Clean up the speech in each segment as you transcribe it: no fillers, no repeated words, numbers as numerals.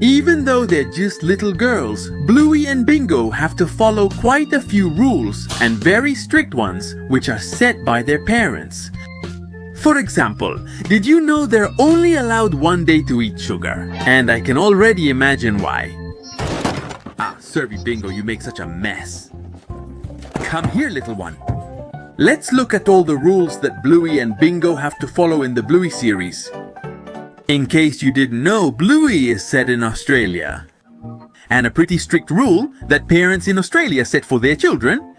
Even though they're just little girls, Bluey and Bingo have to follow quite a few rules, and very strict ones, which are set by their parents. For example, did you know they're only allowed one day to eat sugar? And I can already imagine why. Ah, sorry Bingo, you make such a mess. Come here, little one. Let's look at all the rules that Bluey and Bingo have to follow in the Bluey series. In case you didn't know, Bluey is set in Australia. And a pretty strict rule that parents in Australia set for their children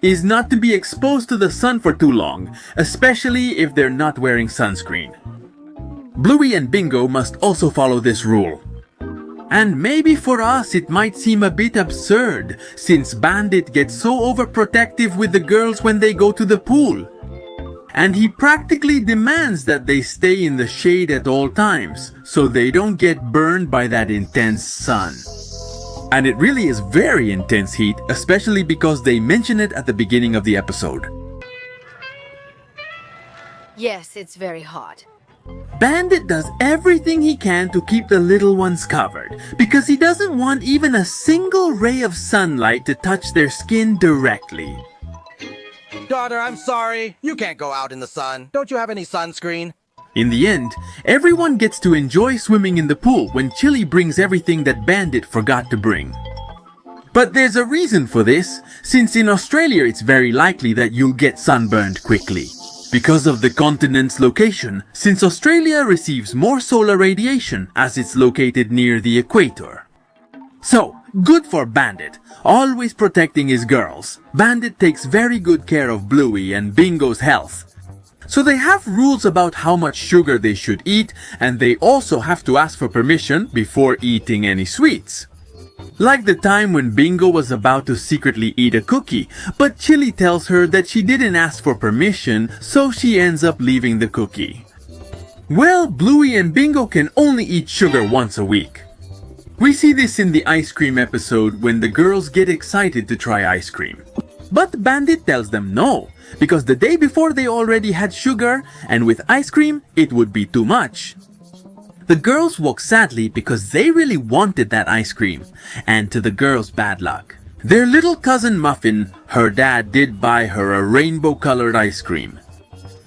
is not to be exposed to the sun for too long, especially if they're not wearing sunscreen. Bluey and Bingo must also follow this rule. And maybe for us it might seem a bit absurd, since Bandit gets so overprotective with the girls when they go to the pool. And he practically demands that they stay in the shade at all times, so they don't get burned by that intense sun. And it really is very intense heat, especially because they mention it at the beginning of the episode. Yes, it's very hot. Bandit does everything he can to keep the little ones covered, because he doesn't want even a single ray of sunlight to touch their skin directly. Daughter, I'm sorry. You can't go out in the sun. Don't you have any sunscreen? In the end, everyone gets to enjoy swimming in the pool when Chili brings everything that Bandit forgot to bring. But there's a reason for this, since in Australia it's very likely that you'll get sunburned quickly. Because of the continent's location, since Australia receives more solar radiation as it's located near the equator. So, good for Bandit, always protecting his girls. Bandit takes very good care of Bluey and Bingo's health. So they have rules about how much sugar they should eat, and they also have to ask for permission before eating any sweets. Like the time when Bingo was about to secretly eat a cookie, but Chili tells her that she didn't ask for permission, so she ends up leaving the cookie. Well, Bluey and Bingo can only eat sugar once a week. We see this in the ice cream episode when the girls get excited to try ice cream. But Bandit tells them no, because the day before they already had sugar, and with ice cream, it would be too much. The girls walk sadly because they really wanted that ice cream, and to the girls' bad luck. Their little cousin Muffin, her dad did buy her a rainbow-colored ice cream.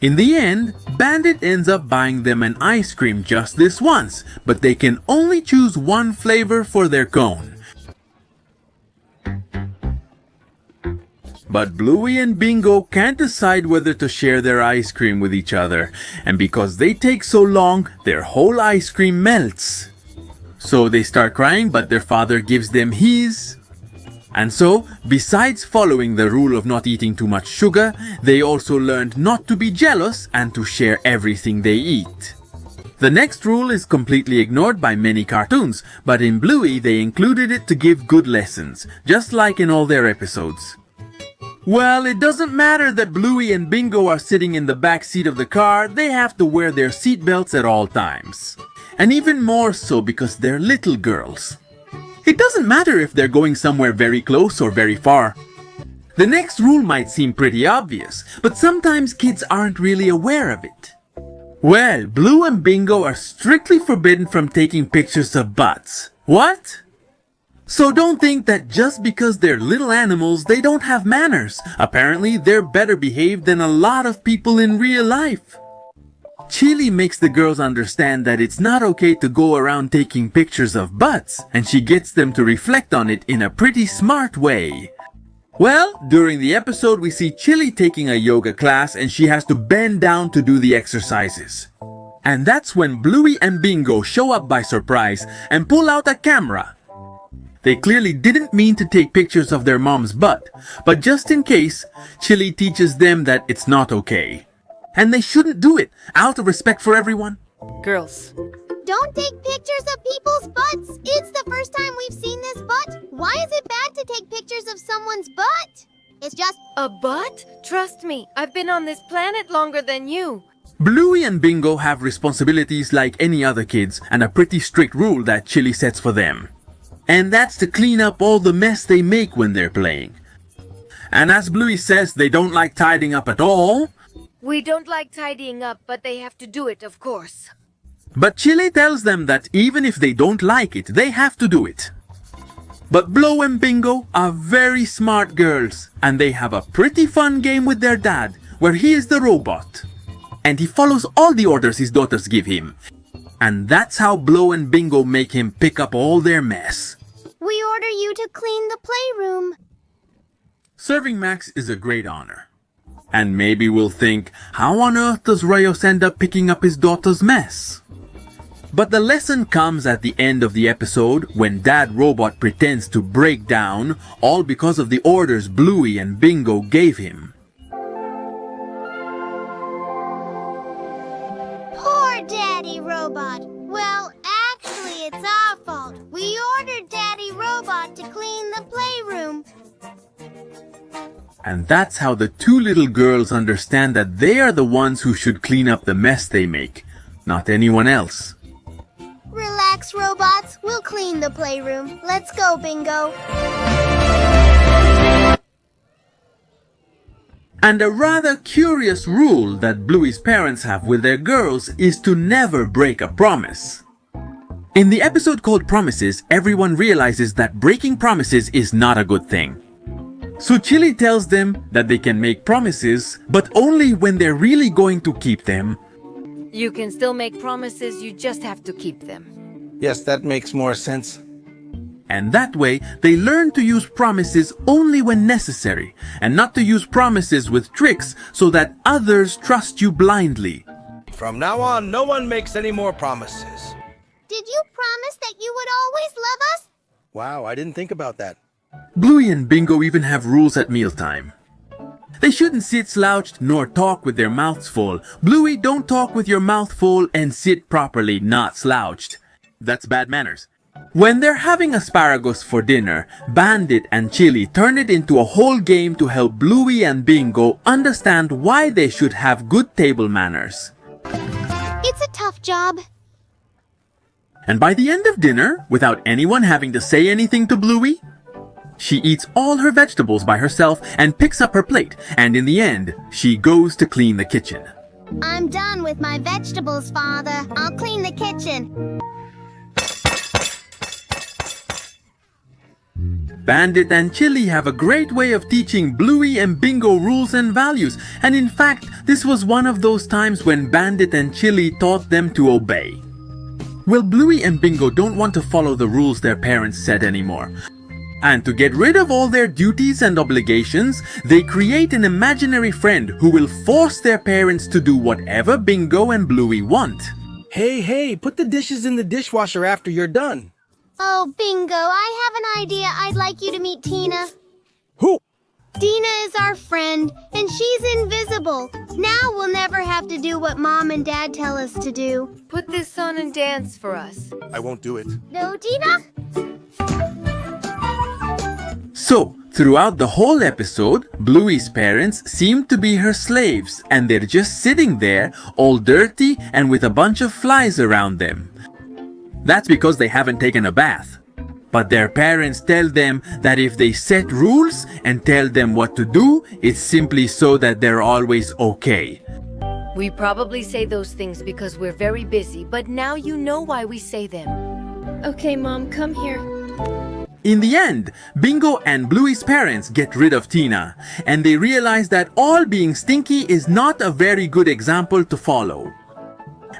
In the end, Bandit ends up buying them an ice cream just this once, but they can only choose one flavor for their cone. But Bluey and Bingo can't decide whether to share their ice cream with each other, and because they take so long, their whole ice cream melts. So they start crying, but their father gives them his. And so, besides following the rule of not eating too much sugar, they also learned not to be jealous and to share everything they eat. The next rule is completely ignored by many cartoons, but in Bluey they included it to give good lessons, just like in all their episodes. Well, it doesn't matter that Bluey and Bingo are sitting in the back seat of the car, they have to wear their seatbelts at all times. And even more so because they're little girls. It doesn't matter if they're going somewhere very close or very far. The next rule might seem pretty obvious, but sometimes kids aren't really aware of it. Well, Blue and Bingo are strictly forbidden from taking pictures of butts. What? So don't think that just because they're little animals, they don't have manners. Apparently, they're better behaved than a lot of people in real life. Chili makes the girls understand that it's not okay to go around taking pictures of butts, and she gets them to reflect on it in a pretty smart way. Well, during the episode we see Chili taking a yoga class and she has to bend down to do the exercises. And that's when Bluey and Bingo show up by surprise and pull out a camera. They clearly didn't mean to take pictures of their mom's butt, but just in case, Chili teaches them that it's not okay. And they shouldn't do it, out of respect for everyone. Girls. Don't take pictures of people's butts. It's the first time we've seen this butt. Why is it bad to take pictures of someone's butt? It's just... A butt? Trust me, I've been on this planet longer than you. Bluey and Bingo have responsibilities like any other kids and a pretty strict rule that Chili sets for them. And that's to clean up all the mess they make when they're playing. And as Bluey says, they don't like tidying up at all. We don't like tidying up, but they have to do it, of course. But Chili tells them that even if they don't like it, they have to do it. But Blow and Bingo are very smart girls, and they have a pretty fun game with their dad, where he is the robot. And he follows all the orders his daughters give him. And that's how Blow and Bingo make him pick up all their mess. We order you to clean the playroom. Serving Max is a great honor. And maybe we'll think, how on earth does Rayos end up picking up his daughter's mess? But the lesson comes at the end of the episode when Dad Robot pretends to break down, all because of the orders Bluey and Bingo gave him. Poor Daddy Robot. Well, actually, it's our fault. We ordered Daddy Robot to clean the playroom. And that's how the two little girls understand that they are the ones who should clean up the mess they make, not anyone else. Relax, robots. We'll clean the playroom. Let's go, Bingo. And a rather curious rule that Bluey's parents have with their girls is to never break a promise. In the episode called Promises, everyone realizes that breaking promises is not a good thing. So Chili tells them that they can make promises, but only when they're really going to keep them. You can still make promises, you just have to keep them. Yes, that makes more sense. And that way, they learn to use promises only when necessary, and not to use promises with tricks so that others trust you blindly. From now on, no one makes any more promises. Did you promise that you would always love us? Wow, I didn't think about that. Bluey and Bingo even have rules at mealtime. They shouldn't sit slouched nor talk with their mouths full. Bluey, don't talk with your mouth full and sit properly, not slouched. That's bad manners. When they're having asparagus for dinner, Bandit and Chili turn it into a whole game to help Bluey and Bingo understand why they should have good table manners. It's a tough job. And by the end of dinner, without anyone having to say anything to Bluey, she eats all her vegetables by herself and picks up her plate, and in the end, she goes to clean the kitchen. I'm done with my vegetables, Father. I'll clean the kitchen. Bandit and Chili have a great way of teaching Bluey and Bingo rules and values, and in fact, this was one of those times when Bandit and Chili taught them to obey. Well, Bluey and Bingo don't want to follow the rules their parents set anymore. And to get rid of all their duties and obligations, they create an imaginary friend who will force their parents to do whatever Bingo and Bluey want. Hey, put the dishes in the dishwasher after you're done. Oh, Bingo, I have an idea. I'd like you to meet Tina. Who? Dina is our friend, and she's invisible. Now we'll never have to do what Mom and Dad tell us to do. Put this on and dance for us. I won't do it. No, Dina? So, throughout the whole episode, Bluey's parents seem to be her slaves, and they're just sitting there, all dirty and with a bunch of flies around them. That's because they haven't taken a bath. But their parents tell them that if they set rules and tell them what to do, it's simply so that they're always okay. We probably say those things because we're very busy, but now you know why we say them. Okay, Mom, come here. In the end, Bingo and Bluey's parents get rid of Tina, and they realize that all being stinky is not a very good example to follow.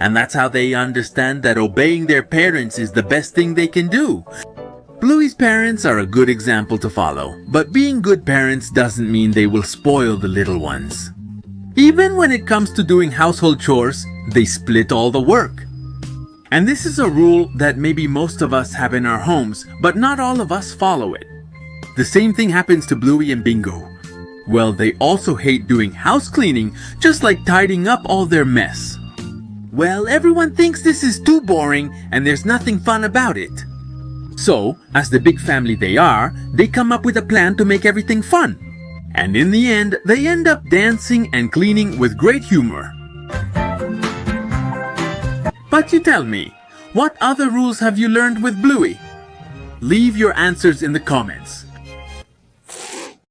And that's how they understand that obeying their parents is the best thing they can do. Bluey's parents are a good example to follow, but being good parents doesn't mean they will spoil the little ones. Even when it comes to doing household chores, they split all the work. And this is a rule that maybe most of us have in our homes, but not all of us follow it. The same thing happens to Bluey and Bingo. Well, they also hate doing house cleaning, just like tidying up all their mess. Well, everyone thinks this is too boring and there's nothing fun about it. So, as the big family they are, they come up with a plan to make everything fun. And in the end, they end up dancing and cleaning with great humor. But you tell me, what other rules have you learned with Bluey? Leave your answers in the comments.